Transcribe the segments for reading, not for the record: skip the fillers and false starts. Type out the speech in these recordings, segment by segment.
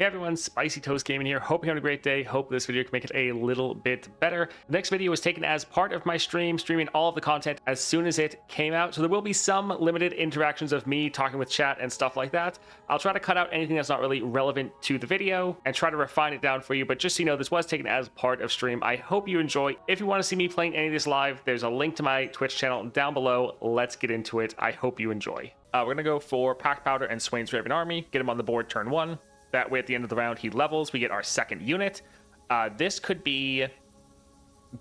Hey everyone, Spicy Toast Gaming here. Hope you're having a great day. Hope this video can make it a little bit better. The next video was taken as part of my streaming all of the content as soon as it came out. So there will be some limited interactions of me talking with chat and stuff like that. I'll try to cut out anything that's not really relevant to the video and try to refine it down for you. But just so you know, this was taken as part of stream. I hope you enjoy. If you want to see me playing any of this live, there's a link to my Twitch channel down below. Let's get into it. I hope you enjoy. We're going to go for Pack Powder and Swain's Raven Army. Get him on the board turn 1. That way, at the end of the round, he levels. We get our second unit. This could be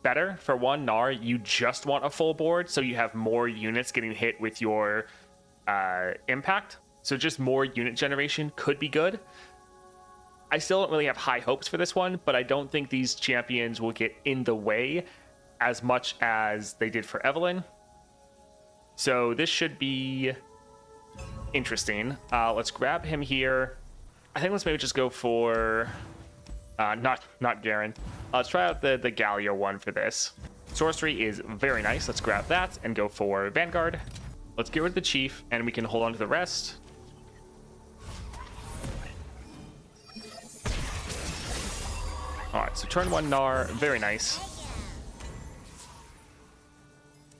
better for one. Gnar, you just want a full board, so you have more units getting hit with your impact. So just more unit generation could be good. I still don't really have high hopes for this one, but I don't think these champions will get in the way as much as they did for Evelyn. So this should be interesting. Let's grab him here. I think let's maybe just go for not Garen. Let's try out the Galio one for this. Sorcery is very nice. Let's grab that and go for Vanguard. Let's get rid of the Chief and we can hold on to the rest. Alright, so turn 1 Gnar, very nice.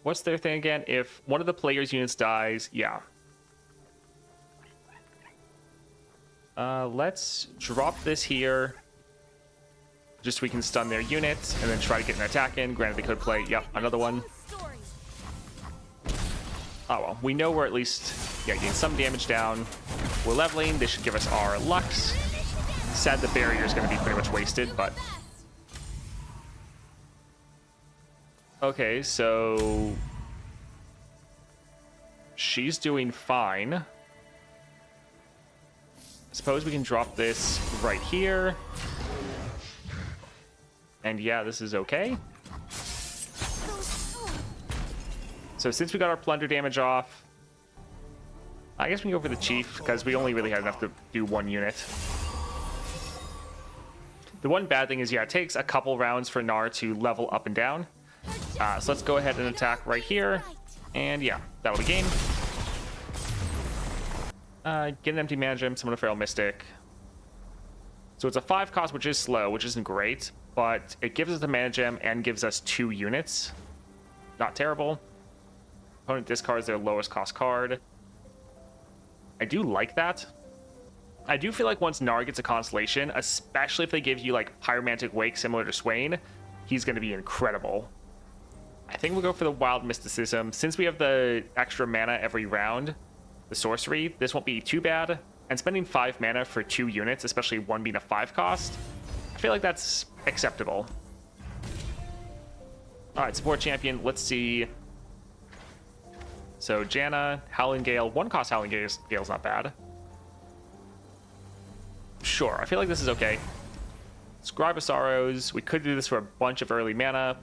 What's their thing again? If one of the player's units dies, yeah. Let's drop this here. Just so we can stun their unit and then try to get an attack in. Granted, they could play, yep, another one. Oh well, we know we're at least, yeah, getting some damage down. We're leveling. This should give us our Lux. Sad the barrier is going to be pretty much wasted, but... Okay, so... she's doing fine. Suppose we can drop this right here. And yeah, this is okay. So since we got our plunder damage off, I guess we can go for the Chief, because we only really had enough to do one unit. The one bad thing is, yeah, it takes a couple rounds for Gnar to level up and down. So let's go ahead and attack right here. And yeah, that'll be game. Get an empty mana gem, summon a feral mystic. So it's a 5 cost, which is slow, which isn't great, but it gives us the mana gem and gives us 2 units. Not terrible. Opponent discards their lowest cost card. I do like that. I do feel like once Gnar gets a constellation, especially if they give you like Pyromantic Wake similar to Swain, he's going to be incredible. I think we'll go for the Wild Mysticism. Since we have the extra mana every round, the sorcery, this won't be too bad. And spending 5 mana for 2 units, especially one being a 5 cost, I feel like that's acceptable. Alright, support champion, let's see. So Janna, Howling Gale, 1 cost Howling Gale's not bad. Sure, I feel like this is okay. Scribe of Sorrows, we could do this for a bunch of early mana.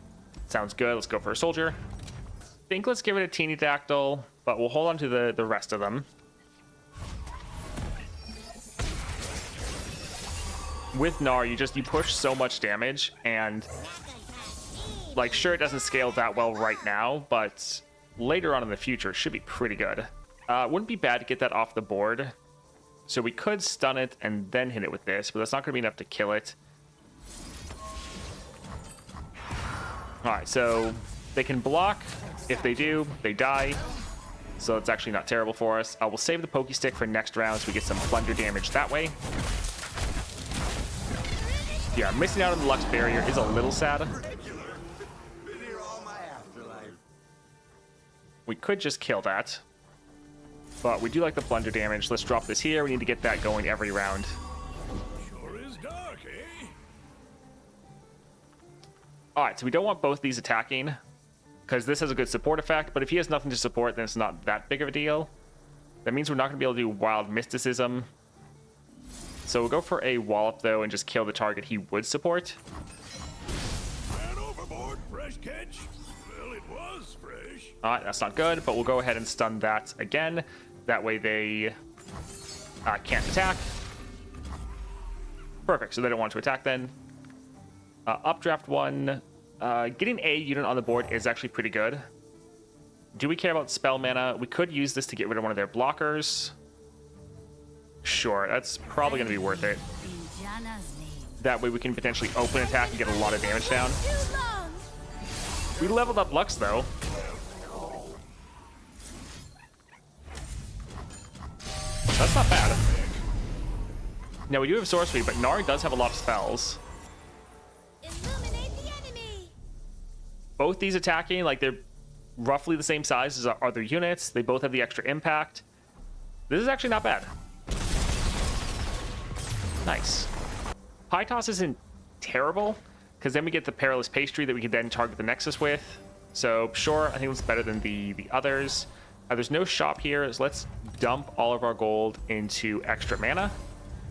Sounds good, let's go for a soldier. I think let's give it a teeny dactyl, but we'll hold on to the rest of them. With Gnar, you push so much damage, and like, sure, it doesn't scale that well right now, but later on in the future, it should be pretty good. Wouldn't be bad to get that off the board. So we could stun it and then hit it with this, but that's not going to be enough to kill it. Alright, so they can block. If they do, they die. So it's actually not terrible for us. We'll save the Pokey Stick for next round so we get some plunder damage that way. Yeah, missing out on the Lux barrier is a little sad. We could just kill that. But we do like the plunder damage. Let's drop this here. We need to get that going every round. Sure is dark, eh? Alright, so we don't want both these attacking, because this has a good support effect, but if he has nothing to support, then it's not that big of a deal. That means we're not going to be able to do Wild Mysticism. So we'll go for a Wallop, though, and just kill the target he would support. Man overboard, fresh catch. Well, it was fresh. Alright, that's not good, but we'll go ahead and stun that again. That way they can't attack. Perfect, so they don't want to attack then. Updraft 1. Getting a unit on the board is actually pretty good. Do we care about spell mana? We could use this to get rid of one of their blockers. Sure, that's probably going to be worth it. That way we can potentially open attack and get a lot of damage down. We leveled up Lux though. That's not bad. Now we do have sorcery, but Gnar does have a lot of spells. Illuminate the enemy. Both these attacking, like they're roughly the same size as our other units. They both have the extra impact. This is actually not bad. Nice. Pie Toss isn't terrible, because then we get the Perilous Pastry that we can then target the Nexus with. So sure, I think it's better than the others. There's no shop here, so let's dump all of our gold into extra mana,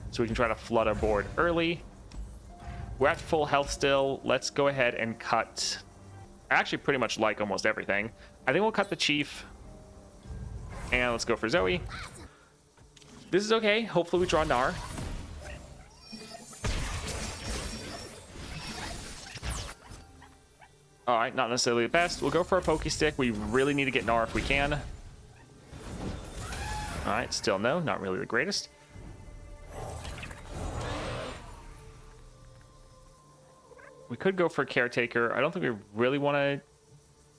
so we can try to flood our board early. We're at full health still. Let's go ahead and cut. I actually pretty much like almost everything. I think we'll cut the Chief, and let's go for Zoe. This is okay. Hopefully we draw Gnar. All right, not necessarily the best. We'll go for a Poke Stick. We really need to get Gnar if we can. All right, still no, not really the greatest. We could go for Caretaker. I don't think we really want to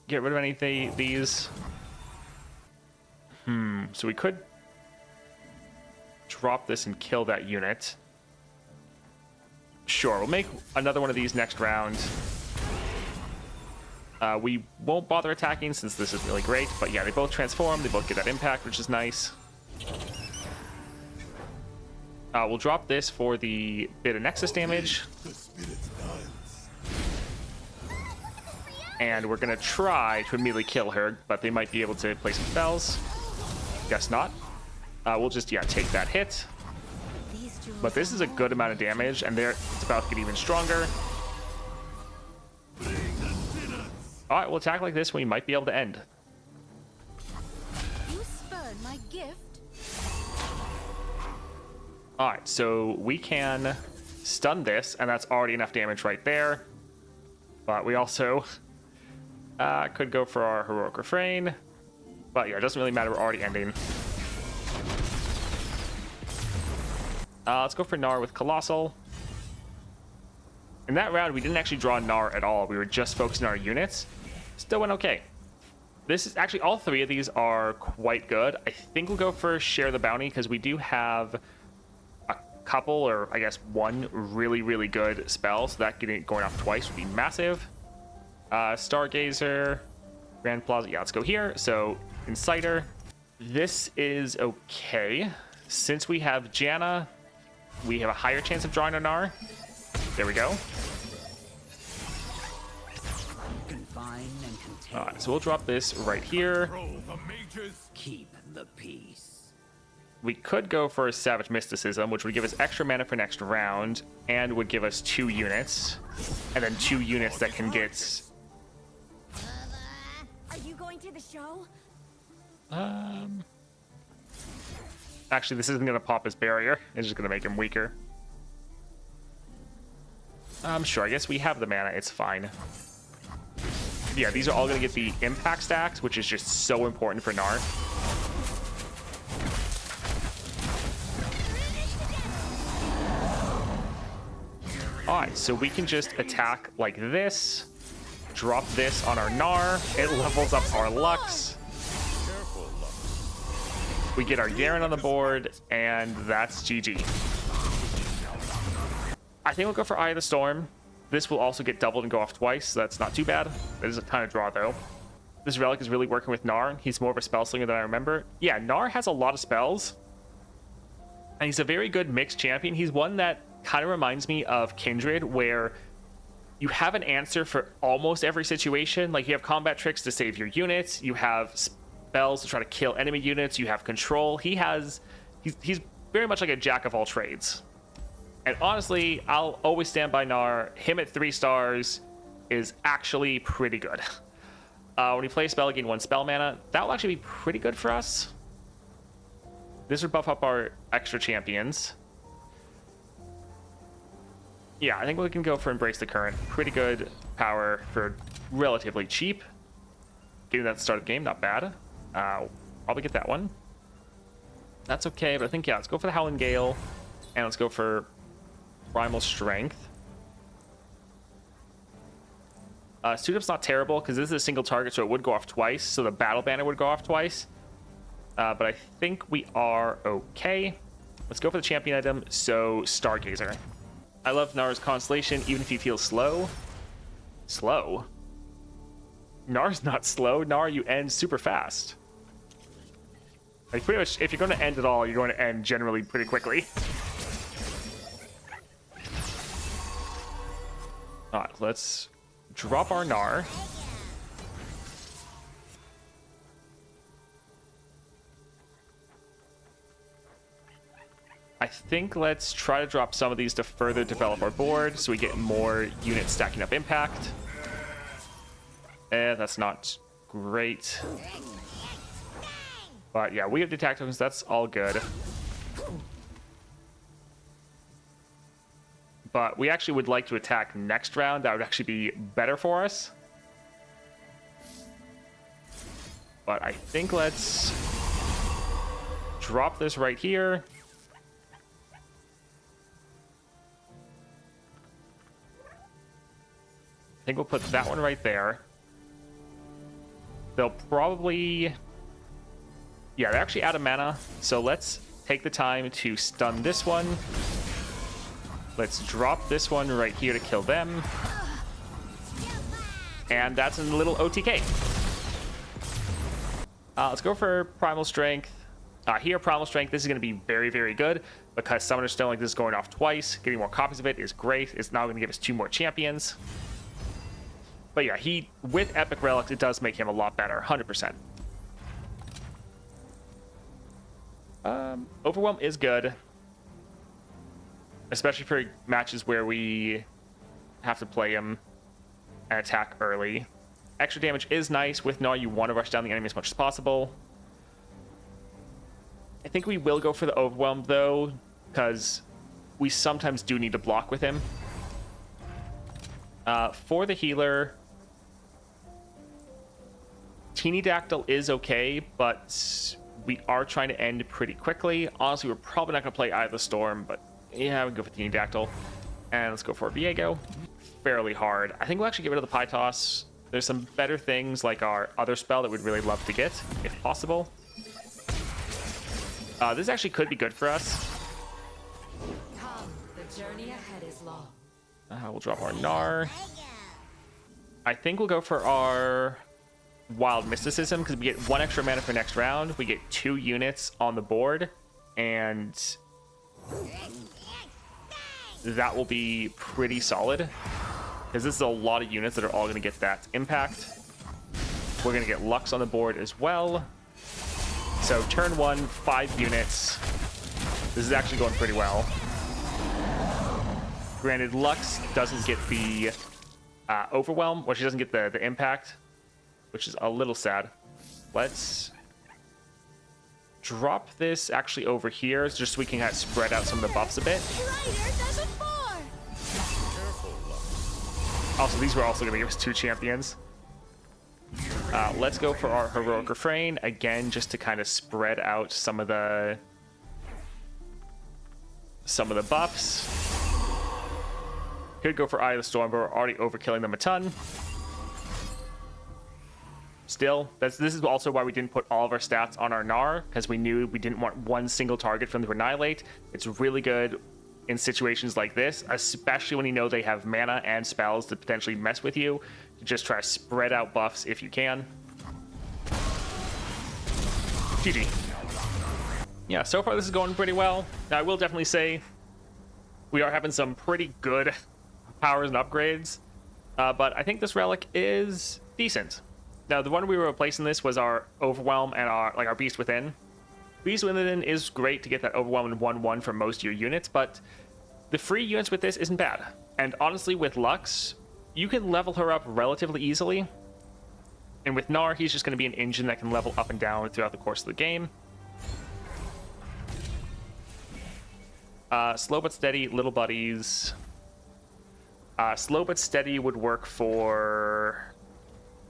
get rid of any of these. So we could drop this and kill that unit. Sure, we'll make another one of these next round. We won't bother attacking since this is really great, but yeah, they both transform, they both get that impact, which is nice. We'll drop this for the bit of Nexus damage. And we're gonna try to immediately kill her, but they might be able to play some spells. Guess not. We'll just, yeah, take that hit. But this is a good amount of damage, and it's about to get even stronger. All right, we'll attack like this, we might be able to end. You spurn my gift. All right, so we can stun this, and that's already enough damage right there. But we also could go for our Heroic Refrain. But yeah, it doesn't really matter, we're already ending. Let's go for Gnar with Colossal. In that round, we didn't actually draw Gnar at all. We were just focusing on our units. Still went okay. This is actually, all three of these are quite good. I think we'll go for Share the Bounty because we do have a couple, or I guess one really, really good spell. So that going off twice would be massive. Stargazer, Grand Plaza. Yeah, let's go here. So Inciter. This is okay. Since we have Janna, we have a higher chance of drawing a Gnar. There we go. All right, so we'll drop this right here. Keep the peace. We could go for a Savage Mysticism, which would give us extra mana for next round, and would give us 2 units, and then 2 units that can get. Are you going to the show? Actually, this isn't gonna pop his barrier. It's just gonna make him weaker. Sure. I guess we have the mana. It's fine. Yeah, these are all going to get the impact stacks, which is just so important for Gnar. Alright, so we can just attack like this, drop this on our Gnar, it levels up our Lux. We get our Garen on the board, and that's GG. I think we'll go for Eye of the Storm. This will also get doubled and go off twice, so that's not too bad. That is a ton of draw, though. This Relic is really working with Gnar. He's more of a spell slinger than I remember. Yeah, Gnar has a lot of spells, and he's a very good mixed champion. He's one that kind of reminds me of Kindred, where you have an answer for almost every situation. Like, you have combat tricks to save your units, you have spells to try to kill enemy units, you have control. He's very much like a jack of all trades. And honestly, I'll always stand by Gnar. Him at 3 stars is actually pretty good. When you play a spell, gain 1 spell mana. That will actually be pretty good for us. This would buff up our extra champions. Yeah, I think we can go for Embrace the Current. Pretty good power for relatively cheap. Getting that at the start of the game, not bad. Probably get that one. That's okay, but I think, yeah, let's go for the Howling Gale. And let's go for Primal Strength. Suit Up's not terrible because this is a single target, so it would go off twice. So the Battle Banner would go off twice. But I think we are okay. Let's go for the champion item. So Stargazer. I love Gnar's Constellation, even if he feels slow. Slow? Gnar's not slow. Gnar, you end super fast. Like, pretty much, if you're going to end at all, you're going to end generally pretty quickly. Alright, let's drop our Gnar. I think let's try to drop some of these to further develop our board so we get more units stacking up impact. That's not great. But yeah, we have detect tokens, that's all good. But we actually would like to attack next round. That would actually be better for us. But I think let's drop this right here. I think we'll put that one right there. They'll probably... Yeah, they're actually out of mana. So let's take the time to stun this one. Let's drop this one right here to kill them. And that's a little OTK. Let's go for Primal Strength. Here, Primal Strength, this is going to be very, very good because Summoner Stone like this is going off twice. Getting more copies of it is great. It's now going to give us 2 more champions. But yeah, with Epic Relics, it does make him a lot better, 100%. Overwhelm is good. Especially for matches where we have to play him and attack early. Extra damage is nice. With Gnar, you want to rush down the enemy as much as possible. I think we will go for the Overwhelm, though, because we sometimes do need to block with him. For the healer, Teeny Dactyl is okay, but we are trying to end pretty quickly. Honestly, we're probably not going to play Eye of the Storm, but yeah, we can go for Teeny Dactyl. And let's go for Viego. Fairly hard. I think we'll actually get rid of the Pie Toss. There's some better things like our other spell that we'd really love to get, if possible. This actually could be good for us. Come, the journey ahead is long. We'll drop our Gnar. I think we'll go for our Wild Mysticism because we get 1 extra mana for next round. We get 2 units on the board, and that will be pretty solid because this is a lot of units that are all going to get that impact. We're going to get Lux on the board as well. So turn 1, 5 units. This is actually going pretty well. Granted, Lux doesn't get the Overwhelm, or she doesn't get the impact, which is a little sad. Let's drop this actually over here just so we can kind of spread out some of the buffs a bit. Also, these were also going to give us 2 champions. Let's go for our Heroic Refrain again, just to kind of spread out some of the buffs. Could go for Eye of the Storm, but we're already overkilling them a ton. Still, this is also why we didn't put all of our stats on our Gnar, because we knew we didn't want one single target from the Annihilate. It's really good in situations like this, especially when you know they have mana and spells to potentially mess with you. To just try to spread out buffs if you can. GG. Yeah, so far this is going pretty well. Now, I will definitely say we are having some pretty good powers and upgrades, but I think this relic is decent. Now, the one we were replacing this was our Overwhelm and our Beast Within. Beast Within is great to get that Overwhelm in 1/1 for most of your units, but the free units with this isn't bad. And honestly, with Lux, you can level her up relatively easily. And with Gnar, he's just going to be an engine that can level up and down throughout the course of the game. Slow but steady, little buddies. Slow but steady would work for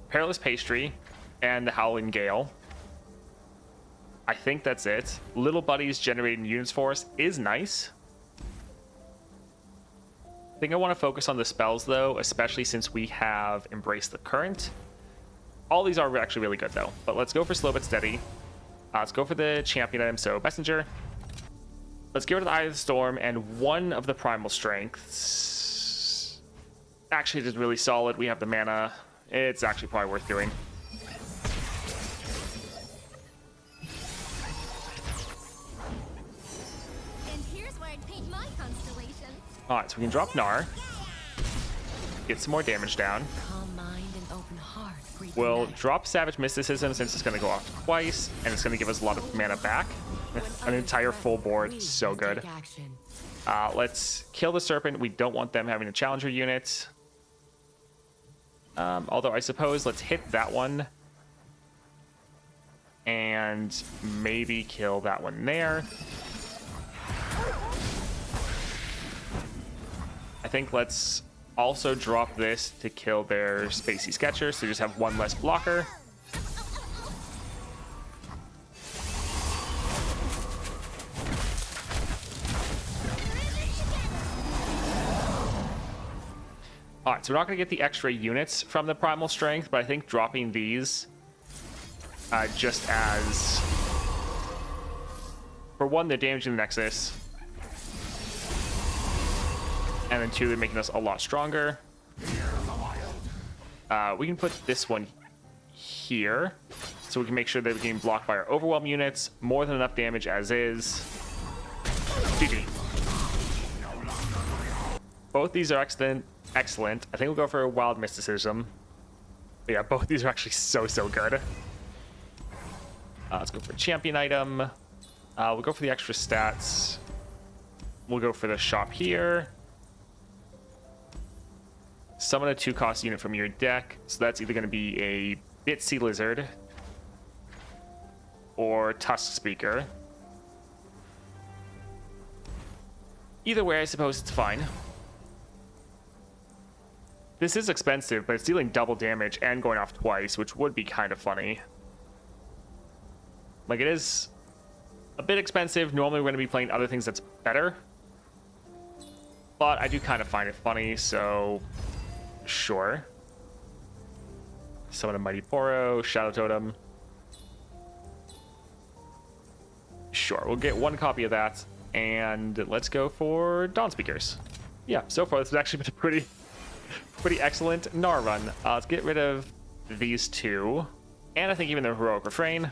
Perilous Pastry and the Howling Gale. I think that's it. Little buddies generating units for us is nice. I think I want to focus on the spells, though, especially since we have Embrace the Current. All these are actually really good, though. But let's go for Slow But Steady. Let's go for the champion item, so Messenger. Let's get rid of the Eye of the Storm and one of the Primal Strengths. Actually, it is really solid. We have the mana. It's actually probably worth doing. And here's where I'd paint my constellation. Alright, so we can drop Gnar. Get some more damage down. Calm mind and open heart. Breathe We'll night. drop Savage Mysticism since it's going to go off twice, and it's going to give us a lot of mana back. An entire full board, so good. Take action. Let's kill the Serpent. We don't want them having a Challenger unit. Although I suppose let's hit that one. And maybe kill that one there. I think let's also drop this to kill their Spacey Sketcher, so just have one less blocker. Alright, so we're not going to get the extra units from the Primal Strength, but I think dropping these just as... For one, they're damaging the Nexus. And then two, they're making us a lot stronger. We can put this one here, so we can make sure that we're getting blocked by our Overwhelm units. More than enough damage as is. GG. Both these are excellent. Excellent. I think we'll go for a Wild Mysticism. But yeah, both these are actually so good. Let's go for a champion item. We'll go for the extra stats. We'll go for the shop here. Summon a 2-cost unit from your deck. So that's either going to be a Bitsy Lizard or Tusk Speaker. Either way, I suppose it's fine. This is expensive, but it's dealing double damage and going off twice, which would be kind of funny. Like, it is a bit expensive. Normally, we're going to be playing other things that's better. But I do kind of find it funny, so sure. Summon a Mighty Poro, Shadow Totem. Sure, we'll get one copy of that, and let's go for Dawn Speakers. Yeah, so far this has actually been a pretty excellent Gnar run. Let's get rid of these two, and I think even the Heroic Refrain.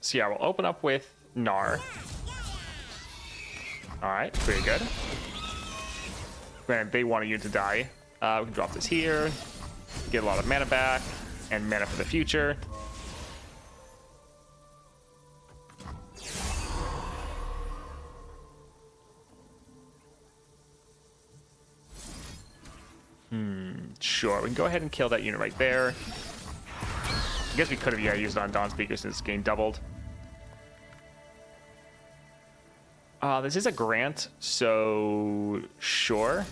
So yeah, we'll open up with Gnar. Alright, pretty good. Granted, they want a unit to die. We can drop this here, get a lot of mana back, and mana for the future. Sure, we can go ahead and kill that unit right there. I guess we could have used it on Dawn Speaker since it's getting doubled. This is a grant, so sure.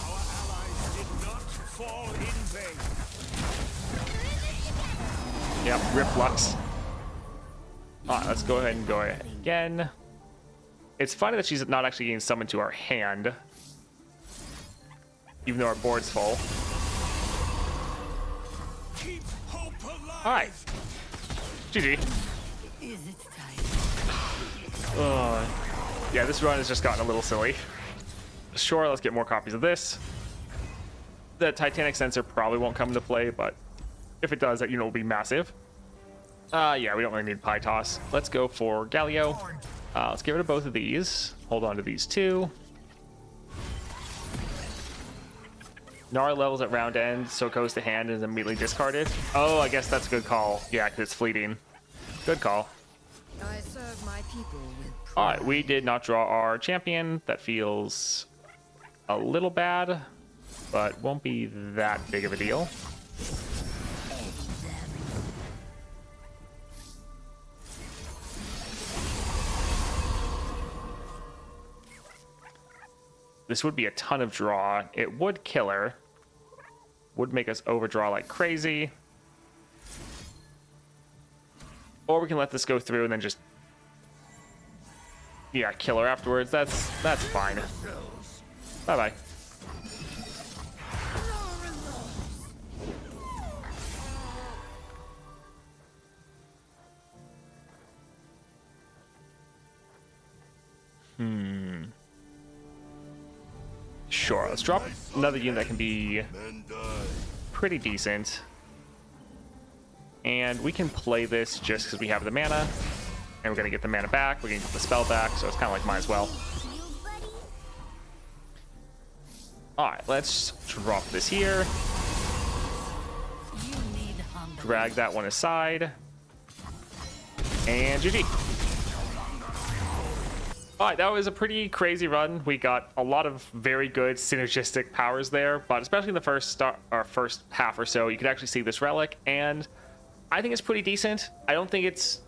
Our allies did not fall in vain. Yep, Rip Lux. Let's go ahead and go again. It's funny that she's not actually getting summoned to our hand, even though our board's full. Keep hope alive. All right, GG. Is it time? Yeah, this run has just gotten a little silly. Sure, let's get more copies of this. The Titanic Sensor probably won't come into play, but if it does, that unit will be massive. Yeah, we don't really need Pie Toss. Let's go for Galio. Let's get rid of both of these. Hold on to these two. Gnar levels at round end, so it goes to hand and is immediately discarded. Oh, I guess that's a good call. Yeah, because it's fleeting. Good call. I serve my people with pride. All right, we did not draw our champion. That feels a little bad, but won't be that big of a deal. this would be a ton of draw. It would kill her. Would make us overdraw like crazy. Or we can let this go through and then just, yeah, kill her afterwards. That's fine. Bye-bye. Sure, let's drop another unit that can be Men die. pretty decent. And we can play this just because we have the mana. And we're going to get the mana back. We're going to get the spell back. So it's kind of like might as well. You, buddy? Alright, let's drop this here. You need hunger. Drag that one aside. And GG. Alright, that was a pretty crazy run. We got a lot of very good synergistic powers there, but especially in the first half or so, you could actually see this relic, and I think it's pretty decent. I don't think it's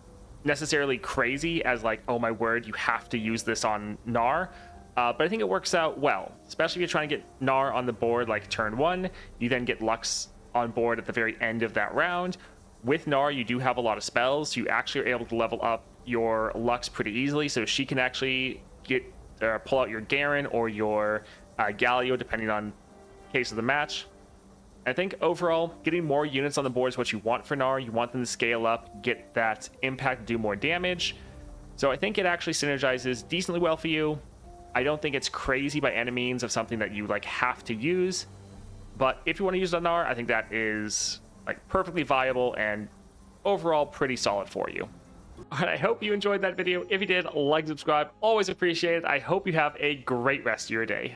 necessarily crazy as like, oh my word, you have to use this on Gnar, but I think it works out well, especially if you're trying to get Gnar on the board like turn 1. You then get Lux on board at the very end of that round. With Gnar, you do have a lot of spells. You actually are able to level up your Lux pretty easily, so she can actually get pull out your Garen or your Galio, depending on case of the match. I think overall, getting more units on the board is what you want for Gnar. You want them to scale up, get that impact, do more damage. So I think it actually synergizes decently well for you. I don't think it's crazy by any means of something that you like have to use, but if you want to use it on Gnar, I think that is like perfectly viable and overall pretty solid for you. All right, I hope you enjoyed that video. If you did, like and subscribe. Always appreciate it. I hope you have a great rest of your day.